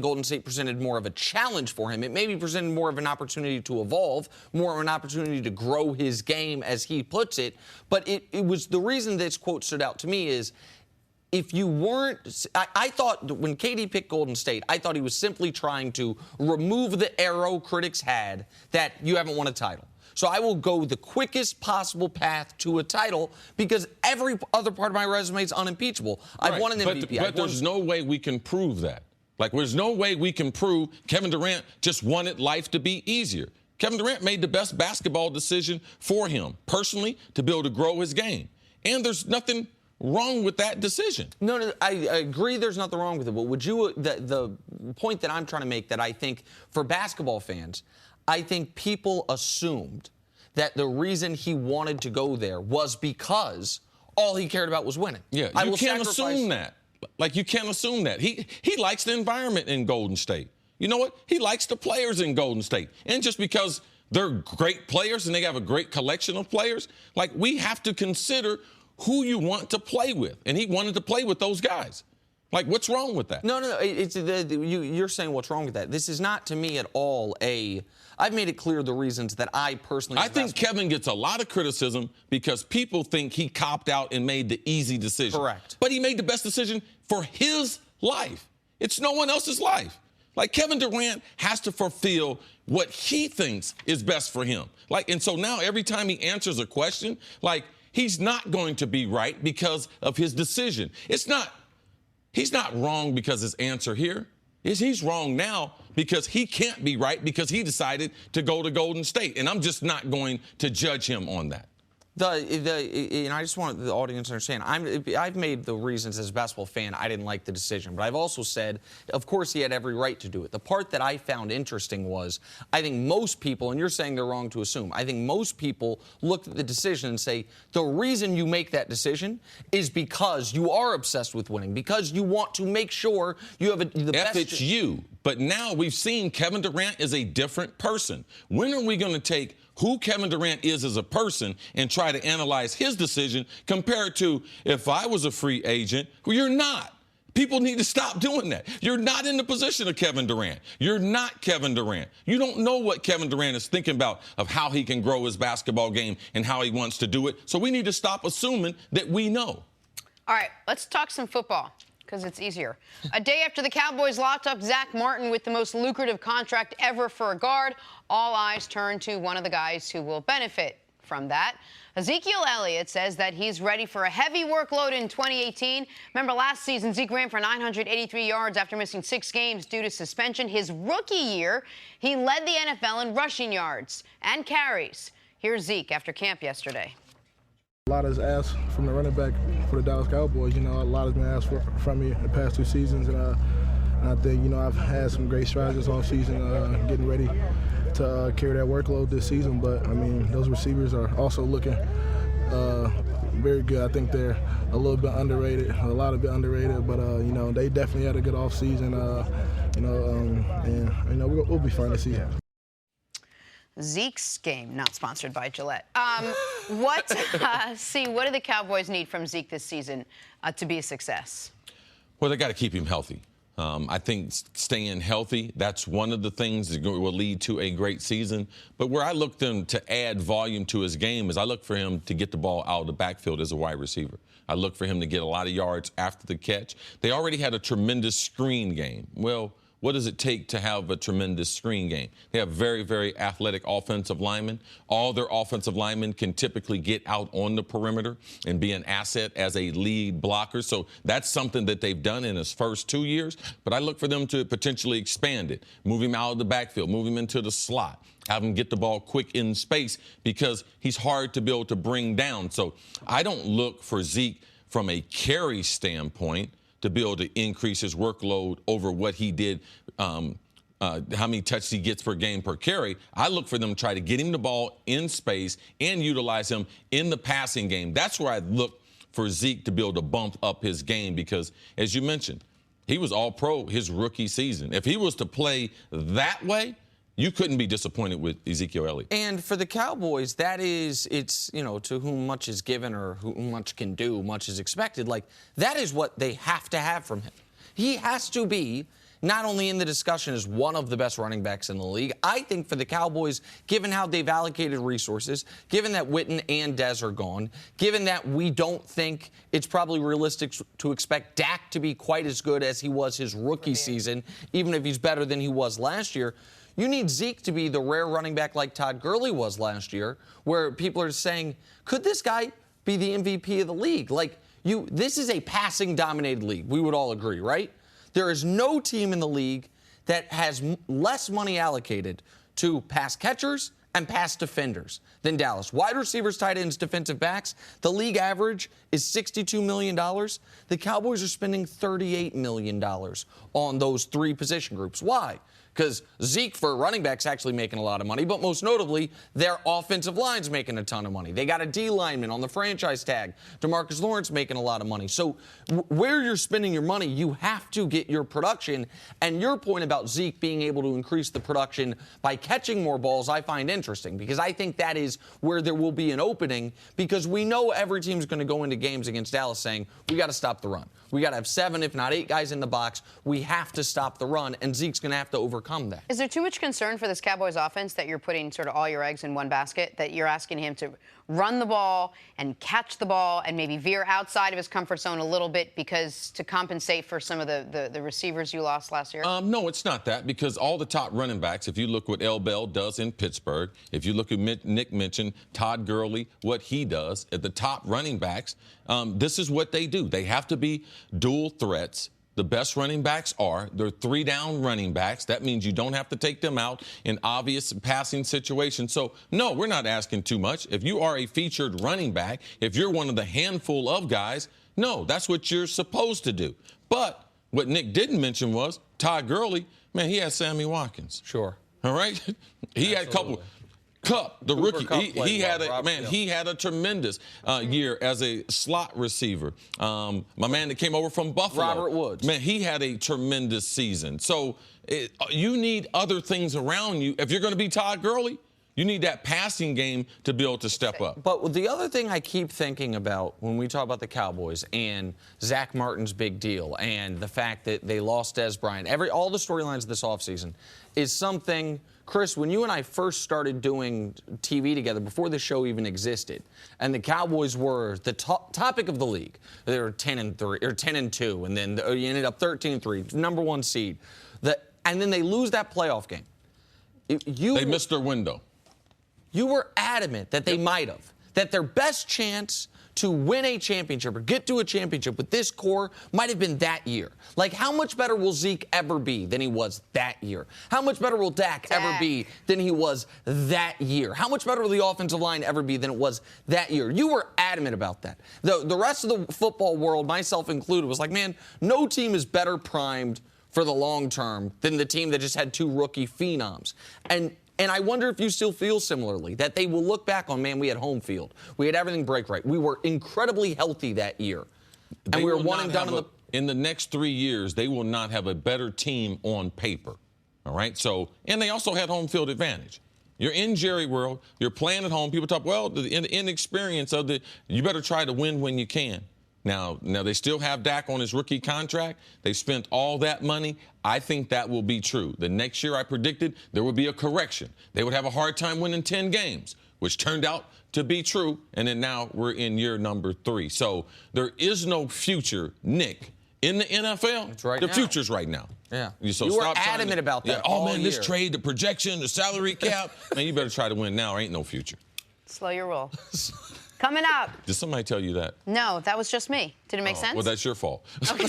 Golden State presented more of a challenge for him. It maybe presented more of an opportunity to evolve, more of an opportunity to grow his game, as he puts it. But it was the reason this quote stood out to me is, if you weren't, I thought when KD picked Golden State, I thought he was simply trying to remove the arrow critics had that you haven't won a title. So I will go the quickest possible path to a title because every other part of my resume is unimpeachable. I've won an MVP. But there's no way we can prove that. Like, there's no way we can prove Kevin Durant just wanted life to be easier. Kevin Durant made the best basketball decision for him, personally, to be able to grow his game. And there's nothing wrong with that decision. No, I agree there's nothing wrong with it. But would you, the point that I'm trying to make, that I think for basketball fans, I think people assumed that the reason he wanted to go there was because all he cared about was winning. Yeah, you can't assume that. Like, you can't assume that. He likes the environment in Golden State. You know what? He likes the players in Golden State. And just because they're great players and they have a great collection of players, like, we have to consider who you want to play with. And he wanted to play with those guys. Like, what's wrong with that? No. You're saying what's wrong with that. This is not, to me, at all I've made it clear the reasons that I personally... I think Kevin gets a lot of criticism because people think he copped out and made the easy decision. Correct. But he made the best decision for his life. It's no one else's life. Like, Kevin Durant has to fulfill what he thinks is best for him. Like, and so now every time he answers a question, like, he's not going to be right because of his decision. He's not wrong because his answer here. He's wrong now because he can't be right because he decided to go to Golden State. And I'm just not going to judge him on that. And I just want the audience to understand, I've made the reasons as a basketball fan I didn't like the decision, but I've also said, of course, he had every right to do it. The part that I found interesting was, I think most people, and you're saying they're wrong to assume, I think most people look at the decision and say, the reason you make that decision is because you are obsessed with winning, because you want to make sure you have the best. It's you. But now we've seen Kevin Durant is a different person. When are we going to take who Kevin Durant is as a person and try to analyze his decision compared to if I was a free agent? Well, you're not. People need to stop doing that. You're not in the position of Kevin Durant. You're not Kevin Durant. You don't know what Kevin Durant is thinking about of how he can grow his basketball game and how he wants to do it. So we need to stop assuming that we know. All right, let's talk some football, because it's easier. A day after the Cowboys locked up Zach Martin with the most lucrative contract ever for a guard, all eyes turn to one of the guys who will benefit from that. Zeke Elliot says that he's ready for a heavy workload in 2018. Remember last season, Zeke ran for 983 yards after missing 6 games due to suspension. His rookie year, he led the NFL in rushing yards and carries. Here's Zeke after camp yesterday. A lot is asked from the running back for the Dallas Cowboys. You know, a lot has been asked from me in the past 2 seasons, and I think, you know, I've had some great strides this offseason, getting ready to carry that workload this season. But, I mean, those receivers are also looking very good. I think they're a little bit underrated, a lot of bit underrated, but, you know, they definitely had a good offseason, and, you know, we'll be fine this season. Zeke's game, not sponsored by Gillette. What do the Cowboys need from Zeke this season to be a success? Well, they got to keep him healthy. I think staying healthy, that's one of the things that will lead to a great season. But where I look them to add volume to his game is I look for him to get the ball out of the backfield as a wide receiver. I look for him to get a lot of yards after the catch. They already had a tremendous screen game. Well, what does it take to have a tremendous screen game? They have very, very athletic offensive linemen. All their offensive linemen can typically get out on the perimeter and be an asset as a lead blocker. So that's something that they've done in his first 2 years. But I look for them to potentially expand it, move him out of the backfield, move him into the slot, have him get the ball quick in space because he's hard to be able to bring down. So I don't look for Zeke from a carry standpoint to be able to increase his workload over what he did, how many touches he gets per game per carry. I look for them to try to get him the ball in space and utilize him in the passing game. That's where I look for Zeke to be able to bump up his game because, as you mentioned, he was all-pro his rookie season. If he was to play that way, you couldn't be disappointed with Ezekiel Elliott. And for the Cowboys, it's, you know, to whom much is given or whom much can do, much is expected. Like, that is what they have to have from him. He has to be not only in the discussion as one of the best running backs in the league. I think for the Cowboys, given how they've allocated resources, given that Witten and Dez are gone, given that we don't think it's probably realistic to expect Dak to be quite as good as he was his rookie season, even if he's better than he was last year, you need Zeke to be the rare running back like Todd Gurley was last year, where people are saying, could this guy be the MVP of the league? Like, this is a passing-dominated league. We would all agree, right? There is no team in the league that has less money allocated to pass catchers and pass defenders than Dallas. Wide receivers, tight ends, defensive backs, the league average is $62 million. The Cowboys are spending $38 million on those 3 position groups. Why? Because Zeke, for running backs, actually making a lot of money, but most notably, their offensive line's making a ton of money. They got a D lineman on the franchise tag. DeMarcus Lawrence making a lot of money. So where you're spending your money, you have to get your production. And your point about Zeke being able to increase the production by catching more balls, I find interesting, because I think that is where there will be an opening, because we know every team's going to go into games against Dallas saying, we got to stop the run. We got to have 7, if not 8 guys in the box. We have to stop the run, and Zeke's going to have to overcome that. Is there too much concern for this Cowboys offense that you're putting sort of all your eggs in one basket, that you're asking him to run the ball and catch the ball and maybe veer outside of his comfort zone a little bit because to compensate for some of the receivers you lost last year? No, it's not that, because all the top running backs, if you look what L. Bell does in Pittsburgh, if you look at Nick mentioned, Todd Gurley, what he does at the top running backs, this is what they do. They have to be dual threats. The best running backs they're 3-down running backs. That means you don't have to take them out in obvious passing situations. So, no, we're not asking too much. If you are a featured running back, if you're one of the handful of guys, no, that's what you're supposed to do. But what Nick didn't mention was Todd Gurley, man, he has Sammy Watkins. Sure. All right? He had a couple. Cup, the Cooper rookie, Kupp he had well, he had a tremendous year as a slot receiver. My man that came over from Buffalo, Robert Woods. Man, he had a tremendous season. So you need other things around you. If you're going to be Todd Gurley, you need that passing game to be able to step up. But the other thing I keep thinking about when we talk about the Cowboys and Zach Martin's big deal and the fact that they lost Dez Bryant, all the storylines this offseason is something. Chris, when you and I first started doing TV together, before the show even existed, and the Cowboys were the topic of the league, they were 10-3 or 10-2, and then you ended up 13-3, number 1 seed, and then they lose that playoff game. They missed their window. You were adamant that they might have, that their best chance to win a championship or get to a championship with this core might have been that year. Like, how much better will Zeke ever be than he was that year? How much better will Dak ever be than he was that year? How much better will the offensive line ever be than it was that year? You were adamant about that. The rest of the football world, myself included, was like, man, no team is better primed for the long term than the team that just had 2 rookie phenoms. And I wonder if you still feel similarly, that they will look back on, man, we had home field. We had everything break right. We were incredibly healthy that year. And we were one and done in the next 3 years, they will not have a better team on paper. All right? So, and they also had home field advantage. You're in Jerry World. You're playing at home. People talk, well, the inexperience of you better try to win when you can. Now they still have Dak on his rookie contract. They spent all that money. I think that will be true. The next year I predicted there would be a correction. They would have a hard time winning 10 games, which turned out to be true. And then now we're in year number 3. So there is no future, Nick, in the NFL. It's right the now. Future's right now. Yeah. So you were adamant about that. Oh, man, year. this trade, the projection, the salary cap. Man, you better try to win now. There ain't no future. Slow your roll. Coming up. Did somebody tell you that? No, that was just me. Did it make sense? Well, that's your fault. Okay.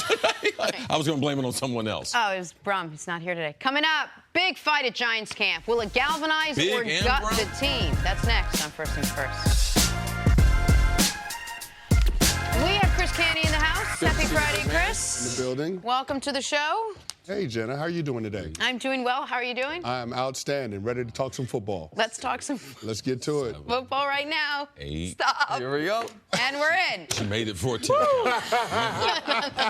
I was going to blame it on someone else. Oh, it was Brum. He's not here today. Coming up, big fight at Giants camp. Will it galvanize or gut the team? That's next on First Things First. We have Chris Canty in the house. Happy Friday, Chris. In the building. Welcome to the show. Hey, Jenna, how are you doing today? I'm doing well. How are you doing? I'm outstanding, ready to talk some football. Let's talk some Let's get to it. football right now. 8. Stop. Here we go. And we're in. She made it 14.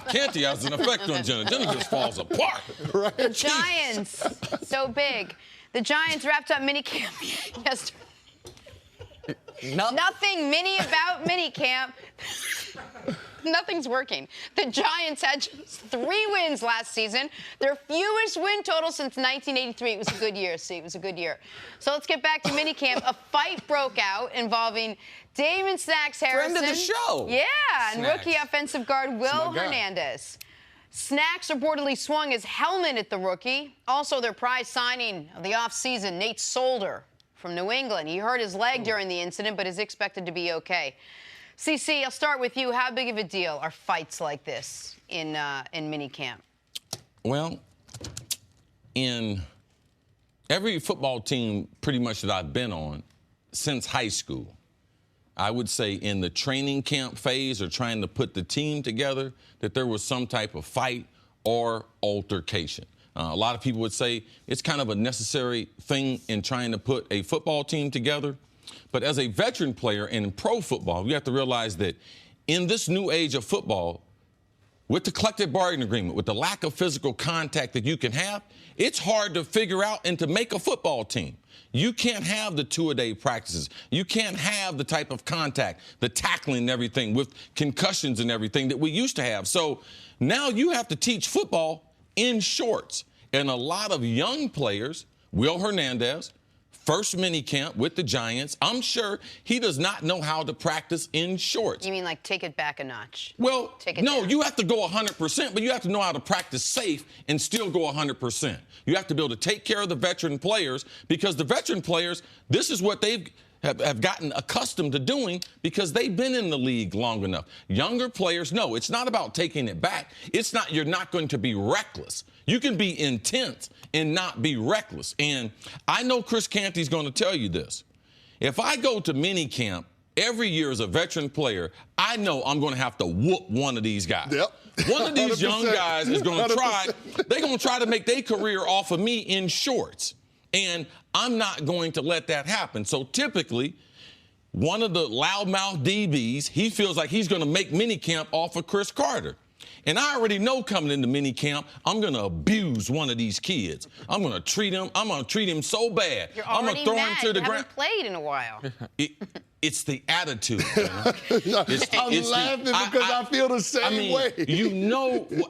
Canty has an effect on Jenna. Jenna just falls apart. Right? The Giants, so big. The Giants wrapped up minicamp yesterday. Nothing mini about minicamp. Nothing's working. The Giants had just 3 wins last season, their fewest win total since 1983. It was a good year, see, it was a good year. So let's get back to minicamp. A fight broke out involving Damon Snacks Harrison. Friend of the show. Yeah, and Snacks. rookie offensive guard Will my guy. Hernandez. Snacks reportedly swung his helmet at the rookie. Also, their prize signing of the offseason, Nate Solder from New England. He hurt his leg during the incident, but is expected to be okay. CC, I'll start with you. How big of a deal are fights like this in minicamp? Well, in every football team pretty much that I've been on since high school, I would say in the training camp phase or trying to put the team together, that there was some type of fight or altercation. A lot of people would say it's kind of a necessary thing in trying to put a football team together. But as a veteran player in pro football, you have to realize that in this new age of football, with the collective bargaining agreement, with the lack of physical contact that you can have, it's hard to figure out and to make a football team. You can't have the two-a-day practices. You can't have the type of contact, the tackling and everything with concussions and everything that we used to have. So now you have to teach football in shorts. And a lot of young players, Will Hernandez, first mini camp with the Giants, I'm sure he does not know how to practice in shorts. You mean like take it back a notch? Well, no, down. you have to go 100%, but you have to know how to practice safe and still go 100%. You have to be able to take care of the veteran players, because the veteran players, this is what they've have gotten accustomed to doing because they've been in the league long enough. Younger players, no, it's not about taking it back. You're not going to be reckless. You can be intense and not be reckless. And I know Chris Canty's going to tell you this. If I go to mini camp every year as a veteran player, I know I'm going to have to whoop one of these guys. Yep. One of these young 100%. guys is going to they're going to try to make their career off of me in shorts. And I'm not going to let that happen. So typically, one of the loudmouth DBs, he feels like he's going to make minicamp off of Chris Carter. And I already know coming into minicamp, I'm going to abuse one of these kids. I'm going to treat him so bad. You're I'm already going to throw mad. him to the You ground. haven't played in a while. It's the attitude. I'm laughing because I feel the same way.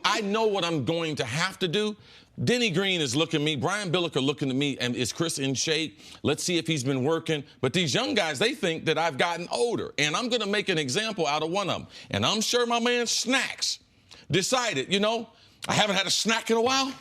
I know what I'm going to have to do. Denny Green is looking at me. Brian Billick are looking at me. And is Chris in shape? Let's see if he's been working. But these young guys, they think that I've gotten older. And I'm going to make an example out of one of them. And I'm sure my man Snacks decided, I haven't had a snack in a while.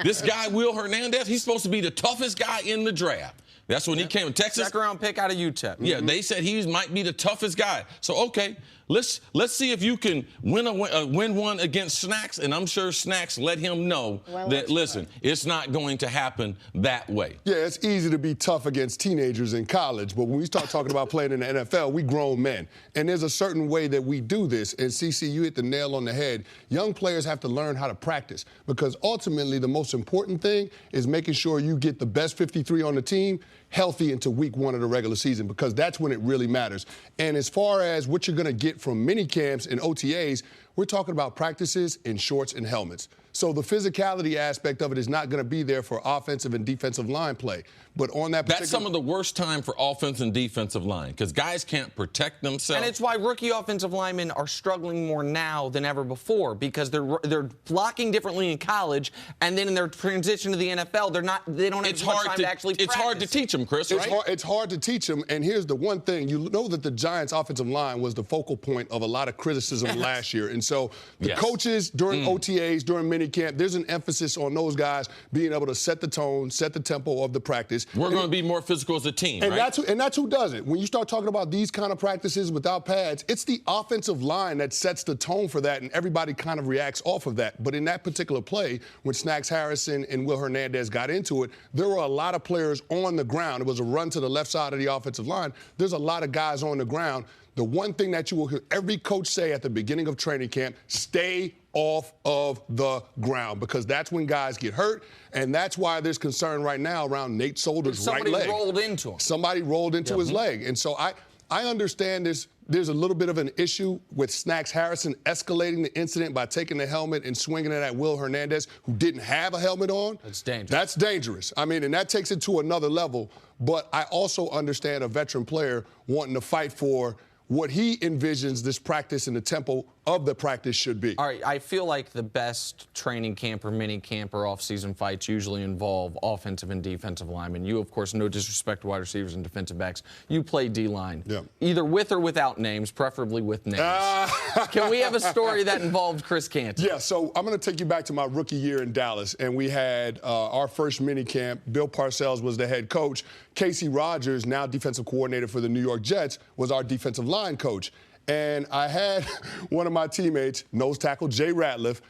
This guy, Will Hernandez, he's supposed to be the toughest guy in the draft. That's when he came to Texas. Second-round pick out of UTEP. Yeah, they said he might be the toughest guy. So, okay, let's see if you can win one against Snacks, and I'm sure Snacks let him know that, listen, it's not going to happen that way. Yeah, it's easy to be tough against teenagers in college, but when we start talking about playing in the NFL, we grown men. And there's a certain way that we do this, and CC, you hit the nail on the head. Young players have to learn how to practice, because ultimately the most important thing is making sure you get the best 53 on the team healthy into week 1 of the regular season, because that's when it really matters. And as far as what you're going to get from mini camps and OTAs, we're talking about practices in shorts and helmets. So the physicality aspect of it is not going to be there for offensive and defensive line play. But on that That's some of the worst time for offense and defensive line, because guys can't protect themselves. And it's why rookie offensive linemen are struggling more now than ever before, because they're blocking differently in college, and then in their transition to the NFL, they don't have as much time to actually practice. It's hard to teach them, Chris, right? It's hard to teach them, and here's the one thing. You know that the Giants' offensive line was the focal point of a lot of criticism last year, and so the coaches during OTAs, during minicamp, there's an emphasis on those guys being able to set the tone, set the tempo of the practice. We're going to be more physical as a team, and right? That's who does it. When you start talking about these kind of practices without pads, it's the offensive line that sets the tone for that, and everybody kind of reacts off of that. But in that particular play, when Snacks Harrison and Will Hernandez got into it, there were a lot of players on the ground. It was a run to the left side of the offensive line. There's a lot of guys on the ground. The one thing that you will hear every coach say at the beginning of training camp, stay off of the ground, because that's when guys get hurt, and that's why there's concern right now around Nate Solder's right leg. Somebody rolled into him. Somebody rolled into his leg. And so I understand there's a little bit of an issue with Snacks Harrison escalating the incident by taking the helmet and swinging it at Will Hernandez, who didn't have a helmet on. That's dangerous. That's dangerous. I mean, and that takes it to another level. But I also understand a veteran player wanting to fight for what he envisions this practice and the tempo of the practice should be. All right, I feel like the best training camp or mini camp or off-season fights usually involve offensive and defensive linemen. You, of course, no disrespect to wide receivers and defensive backs. You play D-line, either with or without names, preferably with names. Can we have a story that involved Chris Canty? Yeah, so I'm going to take you back to my rookie year in Dallas, and we had our first mini camp. Bill Parcells was the head coach. Casey Rogers, now defensive coordinator for the New York Jets, was our defensive line coach. And I had one of my teammates, nose tackle Jay Ratliff,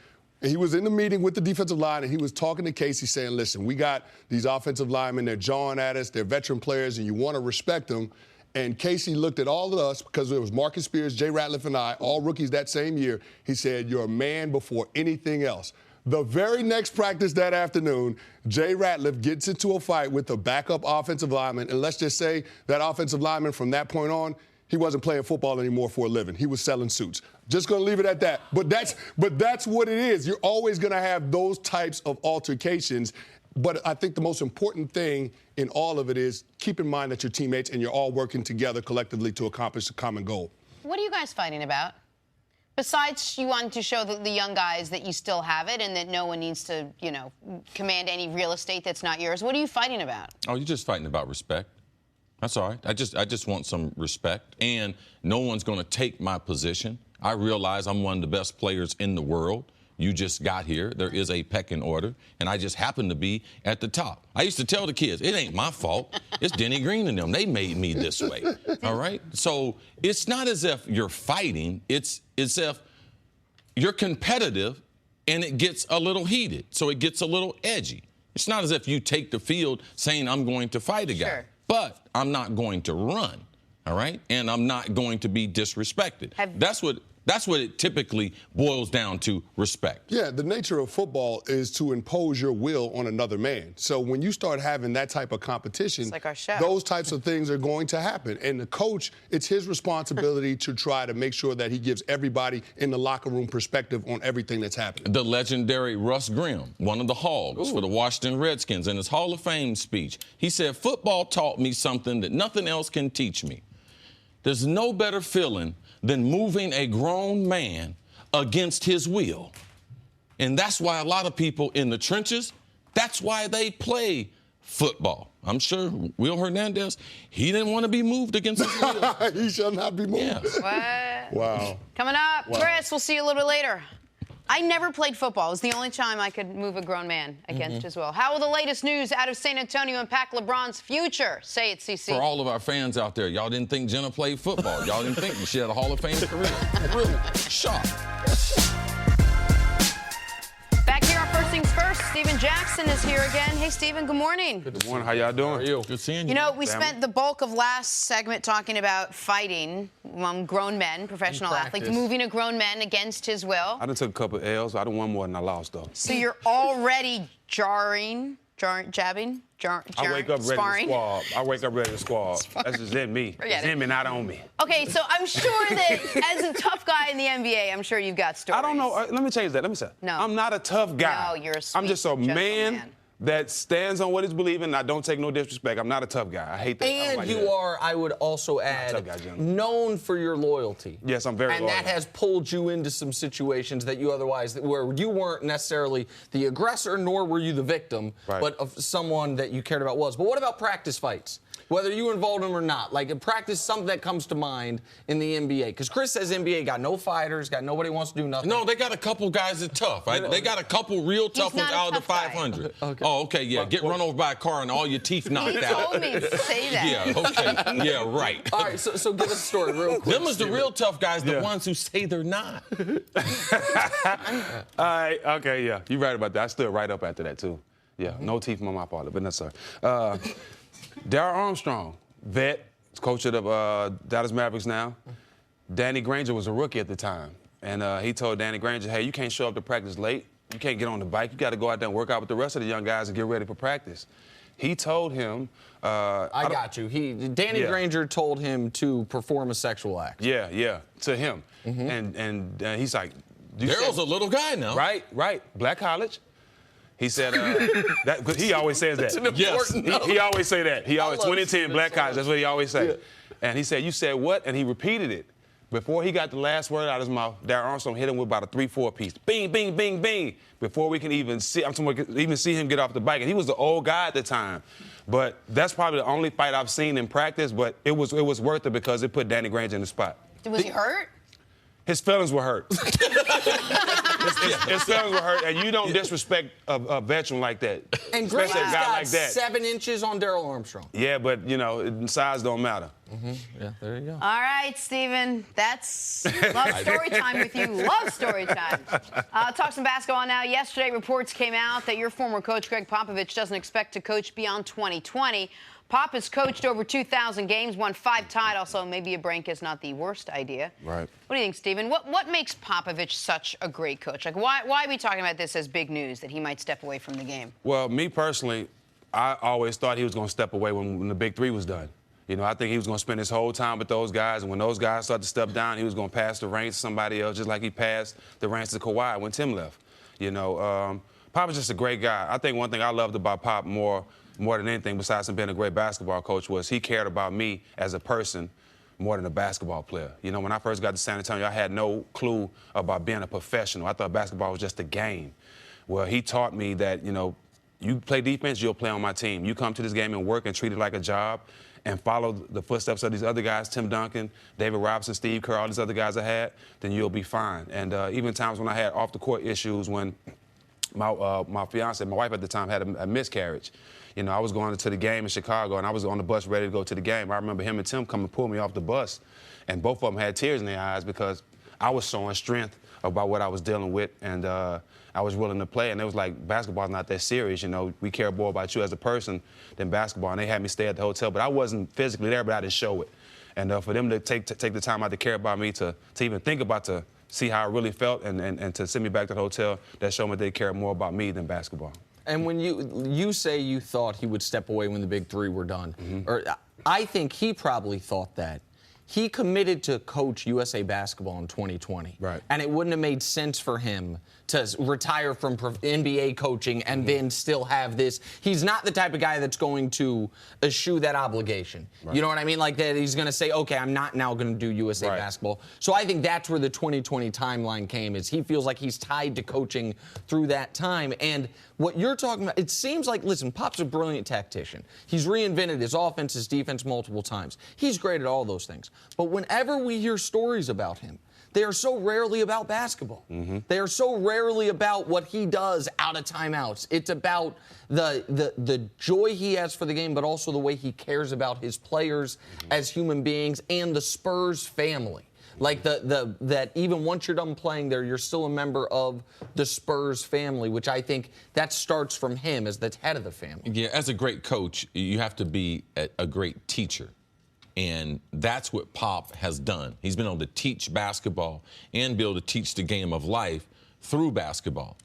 and he was in the meeting with the defensive line, and he was talking to Casey saying, listen, we got these offensive linemen, they're jawing at us, they're veteran players, and you want to respect them. And Casey looked at all of us, because it was Marcus Spears, Jay Ratliff, and I, all rookies that same year. He said, you're a man before anything else. The very next practice that afternoon, Jay Ratliff gets into a fight with the backup offensive lineman, and let's just say that offensive lineman from that point on, he wasn't playing football anymore for a living. He was selling suits. Just going to leave it at that. But that's what it is. You're always going to have those types of altercations. But I think the most important thing in all of it is keep in mind that you're teammates and you're all working together collectively to accomplish a common goal. What are you guys fighting about? Besides you wanting to show the young guys that you still have it and that no one needs to, command any real estate that's not yours, what are you fighting about? Oh, you're just fighting about respect. That's all right. I just want some respect. And no one's going to take my position. I realize I'm one of the best players in the world. You just got here. There is a pecking order, and I just happen to be at the top. I used to tell the kids, it ain't my fault. It's Denny Green and them. They made me this way. All right? So it's not as if you're fighting. It's as if you're competitive, and it gets a little heated. So it gets a little edgy. It's not as if you take the field saying, I'm going to fight a guy. Sure. But I'm not going to run, all right? And I'm not going to be disrespected. That's what it typically boils down to, respect. Yeah, the nature of football is to impose your will on another man. So when you start having that type of competition, it's like our show. Those types of things are going to happen. And the coach, it's his responsibility to try to make sure that he gives everybody in the locker room perspective on everything that's happening. The legendary Russ Grimm, one of the Hogs for the Washington Redskins, in his Hall of Fame speech, he said, football taught me something that nothing else can teach me. There's no better feeling than moving a grown man against his will. And that's why a lot of people in the trenches, that's why they play football. I'm sure Will Hernandez, he didn't want to be moved against his will. He shall not be moved. Yeah. What? Wow. Coming up, Wow. Chris, we'll see you a little bit later. I never played football. It was the only time I could move a grown man against his will. How will the latest news out of San Antonio impact LeBron's future? Say it, CC. For all of our fans out there, y'all didn't think Jenna played football. Y'all didn't think she had a Hall of Fame career. Really shocked. Back here on First Things First, Steven Jackson is here again. Hey, Steven, good morning. Good morning. How y'all doing? How are you? Good seeing you. You know, we spent the bulk of last segment talking about fighting among grown men, professional athletes, moving a grown man against his will. I done took a couple of L's. I done won more than I lost, though. So you're already jabbing, I wake up ready sparring. to squab. I wake up ready to squab. That's just in me. Forget It's it. in me, not on me. Okay, so I'm sure that as a tough guy in the NBA, I'm sure you've got stories. I don't know. Let me change that. Let me say. No. I'm not a tough guy. No, you're a I'm sweet, just a gentle man that stands on what he's believing, and I don't take no disrespect. I'm not a tough guy. I hate that. I don't And like you that. are, I would also add, tough guy, Jim. known for your loyalty. Yes, I'm very and loyal. that has pulled you into some situations that you otherwise, where you weren't necessarily the aggressor, nor were you the victim, Right. but of someone that you cared about was. But what about practice fights? Whether you were involved in them or not, like in practice, something that comes to mind in the NBA. Because Chris says NBA got no fighters, got nobody wants to do nothing. No, they got a couple guys that tough. Right? They got a couple real tough ones not a out of the tough guy. 500. Okay. Oh, okay, yeah. Get run over by a car and all your teeth knocked He out. told me to say that. Yeah, okay. Yeah, right. All right, so give us a story real quick. Them is the real tough guys, the Yeah. ones who say they're not. All right, okay, yeah. You're right about that. I stood right up after that, too. Yeah, no teeth on my part, but no, sir. Darryl Armstrong, vet, coach of the Dallas Mavericks now. Danny Granger was a rookie at the time, and he told Danny Granger, hey, you can't show up to practice late. You can't get on the bike. You got to go out there and work out with the rest of the young guys and get ready for practice. He told him... I got you. Danny Yeah. Granger told him to perform a sexual act. Yeah, to him. And he's like... you Daryl's said- a little guy now. Right. Black college. He said that because he always says that. Yes. He always say that. He always love 2010 it black so college. much. That's what he always say. And he said, "You said what?" And he repeated it. Before he got the last word out of his mouth, Darryl Armstrong hit him with about a 3-4 piece. Bing, bing, bing, bing. Before we can even see, even see him get off the bike. And he was the old guy at the time. But that's probably the only fight I've seen in practice. But it was worth it because it put Danny Granger in the spot. Was he hurt? His feelings were hurt. His feelings were hurt, and you don't disrespect a veteran like that. And Granger's especially a guy got like that. 7 inches on Darryl Armstrong. Yeah, but, size don't matter. Yeah, there you go. All right, Steven. That's love story time with you. Love story time. Talk some basketball now. Yesterday, reports came out that your former coach, Greg Popovich, doesn't expect to coach beyond 2020. Pop has coached over 2,000 games, won 5 titles, so maybe a break is not the worst idea. Right. What do you think, Steven? What makes Popovich such a great coach? Like, why are we talking about this as big news that he might step away from the game? Well, me personally, I always thought he was going to step away when the Big Three was done. You know, I think he was going to spend his whole time with those guys, and when those guys started to step down, he was going to pass the reins to somebody else, just like he passed the reins to Kawhi when Tim left. You know, Pop is just a great guy. I think one thing I loved about Pop more than anything, besides him being a great basketball coach, was he cared about me as a person more than a basketball player. You know, when I first got to San Antonio, I had no clue about being a professional. I thought basketball was just a game. Well, he taught me that, you know, you play defense, you'll play on my team. You come to this game and work and treat it like a job and follow the footsteps of these other guys, Tim Duncan, David Robinson, Steve Kerr, all these other guys I had, then you'll be fine. And even times when I had off-the-court issues, when my fiance, my wife at the time, had a miscarriage. You know, I was going to the game in Chicago, and I was on the bus ready to go to the game. I remember him and Tim come and pull me off the bus, and both of them had tears in their eyes because I was showing strength about what I was dealing with, and I was willing to play. And it was like, basketball's not that serious, you know. We care more about you as a person than basketball. And they had me stay at the hotel, but I wasn't physically there, but I didn't show it. And for them to take the time out to care about me, to even think about to see how I really felt, and to send me back to the hotel, that showed me they cared more about me than basketball. And when you say you thought he would step away when the Big Three were done, or I think he probably thought that. He committed to coach USA basketball in 2020. Right. And it wouldn't have made sense for him to retire from NBA coaching and then still have this. He's not the type of guy that's going to eschew that obligation. Right. You know what I mean? Like that he's going to say, okay, I'm not now going to do USA basketball. So I think that's where the 2020 timeline came, is he feels like he's tied to coaching through that time. And what you're talking about, it seems like, listen, Pop's a brilliant tactician. He's reinvented his offense, his defense multiple times. He's great at all those things. But whenever we hear stories about him, they are so rarely about basketball. They are so rarely about what he does out of timeouts. It's about the joy he has for the game, but also the way he cares about his players as human beings and the Spurs family. Like that even once you're done playing there, you're still a member of the Spurs family, which I think that starts from him as the head of the family. Yeah, as a great coach, you have to be a great teacher. And that's what Pop has done. He's been able to teach basketball and be able to teach the game of life through basketball.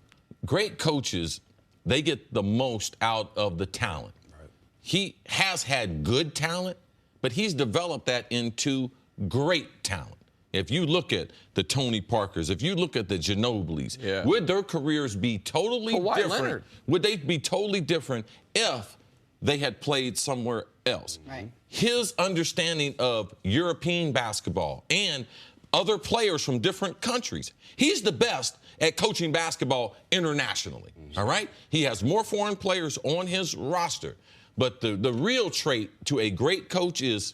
Great coaches, they get the most out of the talent. Right. He has had good talent, but he's developed that into great talent. If you look at the Tony Parkers, if you look at the Ginobilis, would their careers be totally different? Leonard. Would they be totally different if they had played somewhere else? Right. His understanding of European basketball and other players from different countries. He's the best at coaching basketball internationally, all right? He has more foreign players on his roster. But the real trait to a great coach is,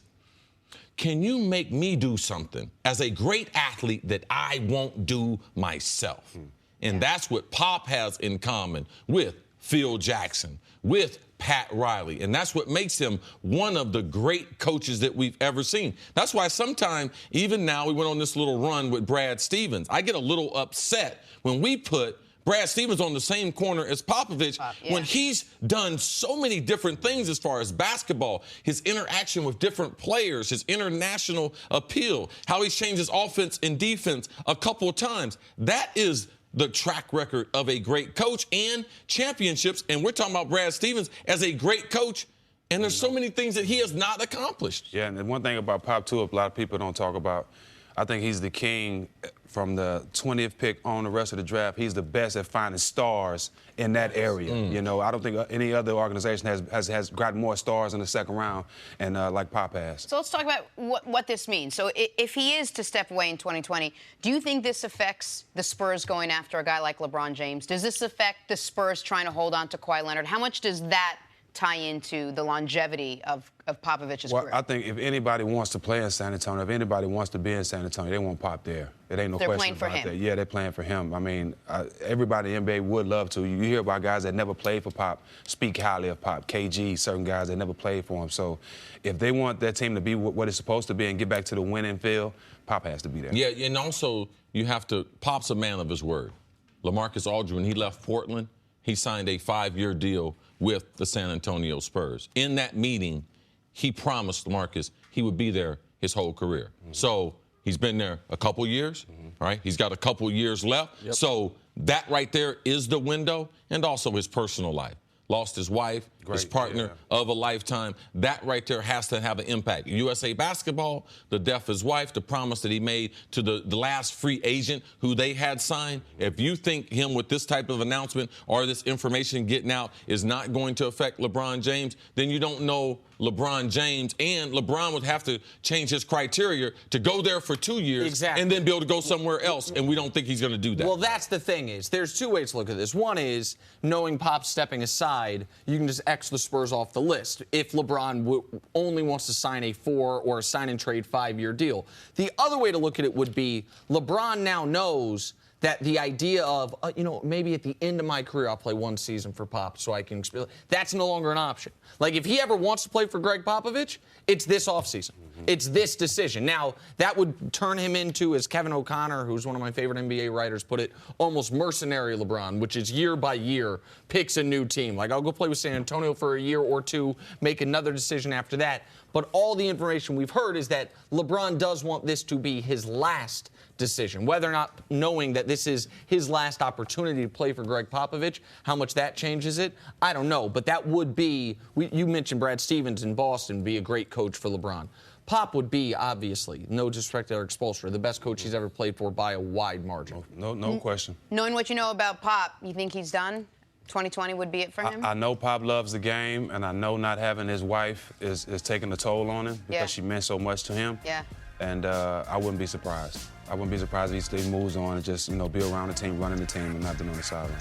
can you make me do something as a great athlete that I won't do myself? And that's what Pop has in common with Phil Jackson, with Pat Riley. And that's what makes him one of the great coaches that we've ever seen. That's why sometimes, even now, we went on this little run with Brad Stevens. I get a little upset when we put Brad Stevens on the same corner as Popovich when he's done so many different things as far as basketball, his interaction with different players, his international appeal, how he's changed his offense and defense a couple of times. That is the track record of a great coach and championships. And we're talking about Brad Stevens as a great coach, and there's so many things that he has not accomplished. Yeah, and one thing about Pop, too, a lot of people don't talk about, I think he's the king from the 20th pick on the rest of the draft. He's the best at finding stars in that area. You know, I don't think any other organization has gotten more stars in the second round and like Pop has. So let's talk about what this means. So if he is to step away in 2020, do you think this affects the Spurs going after a guy like LeBron James? Does this affect the Spurs trying to hold on to Kawhi Leonard? How much does that tie into the longevity of Popovich's career? I think if anybody wants to play in San Antonio, if anybody wants to be in San Antonio, they want Pop there. It ain't no question about that. Yeah, they're playing for him. I mean, everybody in the NBA would love to. You hear about guys that never played for Pop speak highly of Pop. KG, certain guys that never played for him. So if they want their team to be what it's supposed to be and get back to the winning field, Pop has to be there. Yeah, and also you have to, Pop's a man of his word. LaMarcus Aldridge, when he left Portland, he signed a 5-year deal with the San Antonio Spurs. In that meeting, he promised Marcus he would be there his whole career. So he's been there a couple years, right? He's got a couple years left. So that right there is the window, and also his personal life. Lost his wife, his partner of a lifetime. That right there has to have an impact. USA Basketball, the death of his wife, the promise that he made to the last free agent who they had signed. If you think him with this type of announcement or this information getting out is not going to affect LeBron James, then you don't know LeBron James, and LeBron would have to change his criteria to go there for 2 years and then be able to go somewhere else, and we don't think he's going to do that. Well, that's the thing is, there's two ways to look at this. One is, knowing Pop stepping aside, you can just X the Spurs off the list if LeBron only wants to sign a 4 or a sign-and-trade 5-year deal. The other way to look at it would be, LeBron now knows that the idea of, maybe at the end of my career I'll play 1 season for Pop so I can experience. That's no longer an option. Like, if he ever wants to play for Greg Popovich, it's this offseason. It's this decision. Now, that would turn him into, as Kevin O'Connor, who's one of my favorite NBA writers, put it, almost mercenary LeBron, which is year by year picks a new team. Like, I'll go play with San Antonio for a year or 2, make another decision after that. But all the information we've heard is that LeBron does want this to be his last decision. Whether or not knowing that this is his last opportunity to play for Greg Popovich, how much that changes it, I don't know. But that would be, you mentioned Brad Stevens in Boston, be a great coach for LeBron. Pop would be, obviously, no disrespect to Eric Spoelstra, the best coach he's ever played for by a wide margin. No question. Knowing what you know about Pop, you think he's done? 2020 would be it for him? I know Pop loves the game, and I know not having his wife is taking a toll on him because she meant so much to him. Yeah. And I wouldn't be surprised. I wouldn't be surprised if he moves on and just, be around the team, running the team, and not being on the sideline.